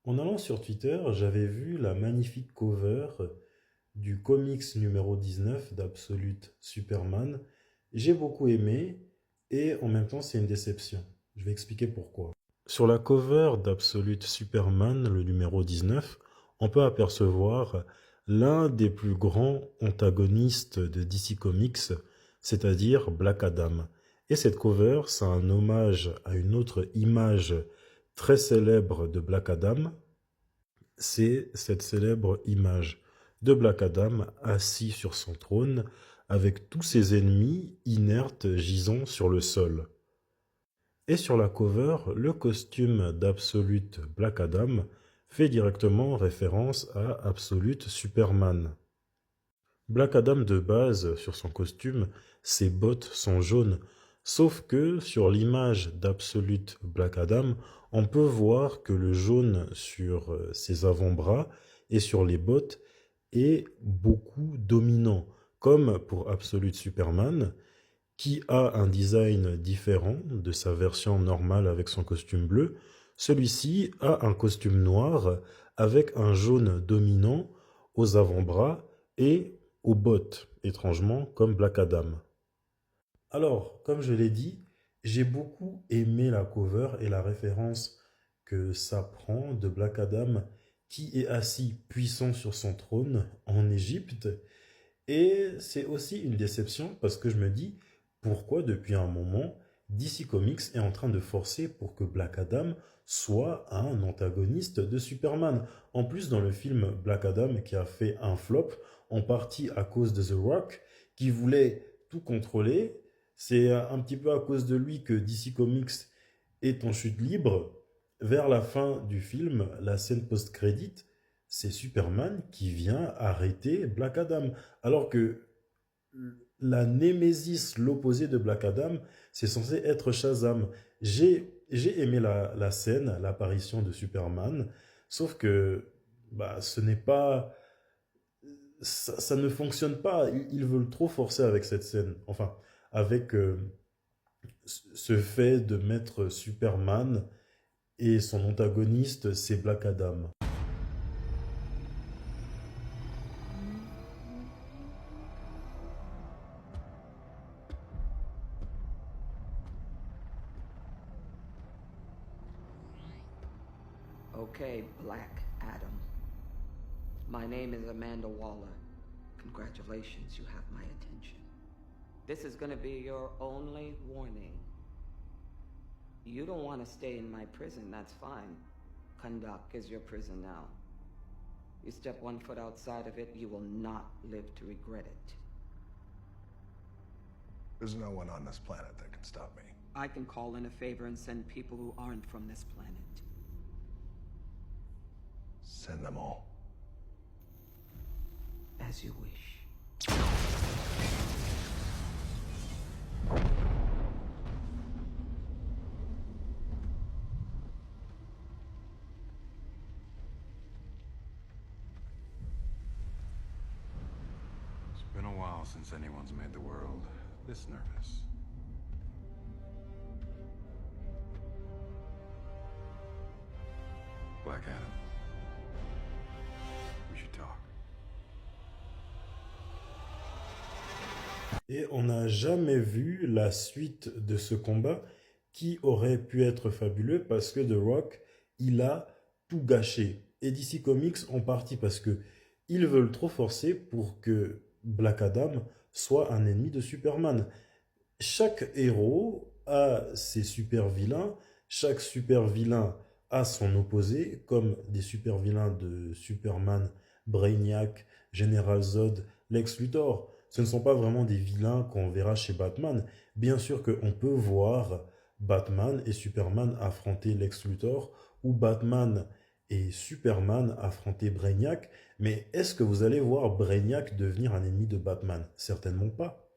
En allant sur Twitter, j'avais vu la magnifique cover du comics numéro 19 d'Absolute Superman. J'ai beaucoup aimé et en même temps c'est une déception. Je vais expliquer pourquoi. Sur la cover d'Absolute Superman, le numéro 19, on peut apercevoir l'un des plus grands antagonistes de DC Comics, c'est-à-dire Black Adam. Et cette cover, c'est un hommage à une autre image très célèbre de Black Adam. C'est cette célèbre image de Black Adam assis sur son trône avec tous ses ennemis inertes gisant sur le sol. Et sur la cover, le costume d'Absolute Black Adam fait directement référence à Absolute Superman. Black Adam de base, sur son costume, ses bottes sont jaunes, sauf que sur l'image d'Absolute Black Adam, on peut voir que le jaune sur ses avant-bras et sur les bottes est beaucoup dominant, comme pour Absolute Superman, qui a un design différent de sa version normale avec son costume bleu. Celui-ci a un costume noir avec un jaune dominant aux avant-bras et aux bottes, étrangement comme Black Adam. Alors, comme je l'ai dit, j'ai beaucoup aimé la cover et la référence que ça prend de Black Adam qui est assis puissant sur son trône en Égypte. Et c'est aussi une déception parce que je me dis pourquoi depuis un moment DC Comics est en train de forcer pour que Black Adam soit un antagoniste de Superman. En plus, dans le film Black Adam qui a fait un flop, en partie à cause de The Rock, qui voulait tout contrôler, c'est un petit peu à cause de lui que DC Comics est en chute libre. Vers la fin du film, la scène post-crédit, c'est Superman qui vient arrêter Black Adam. Alors que la némésis, l'opposé de Black Adam, c'est censé être Shazam. J'ai aimé la scène, l'apparition de Superman, sauf que ce n'est pas... Ça ne fonctionne pas. Ils veulent trop forcer avec cette scène. Enfin, avec ce fait de mettre Superman et son antagoniste, c'est Black Adam. Okay, Black Adam. My name is Amanda Waller. Congratulations, you have my attention. This is gonna be your only warning. You don't want to stay in my prison, that's fine. Kahndaq is your prison now. You step one foot outside of it, you will not live to regret it. There's no one on this planet that can stop me. I can call in a favor and send people who aren't from this planet. Send them all. As you wish. It's been a while since anyone's made the world this nervous. Black Adam. We should talk. Et on n'a jamais vu la suite de ce combat qui aurait pu être fabuleux parce que The Rock, il a tout gâché. Et DC Comics en partie parce que ils veulent trop forcer pour que Black Adam soit un ennemi de Superman. Chaque héros a ses super vilains, chaque super vilain a son opposé, comme des super vilains de Superman, Brainiac, General Zod, Lex Luthor. Ce ne sont pas vraiment des vilains qu'on verra chez Batman. Bien sûr qu'on peut voir Batman et Superman affronter Lex Luthor, ou Batman et Superman affronter Brainiac, mais est-ce que vous allez voir Brainiac devenir un ennemi de Batman? Certainement pas.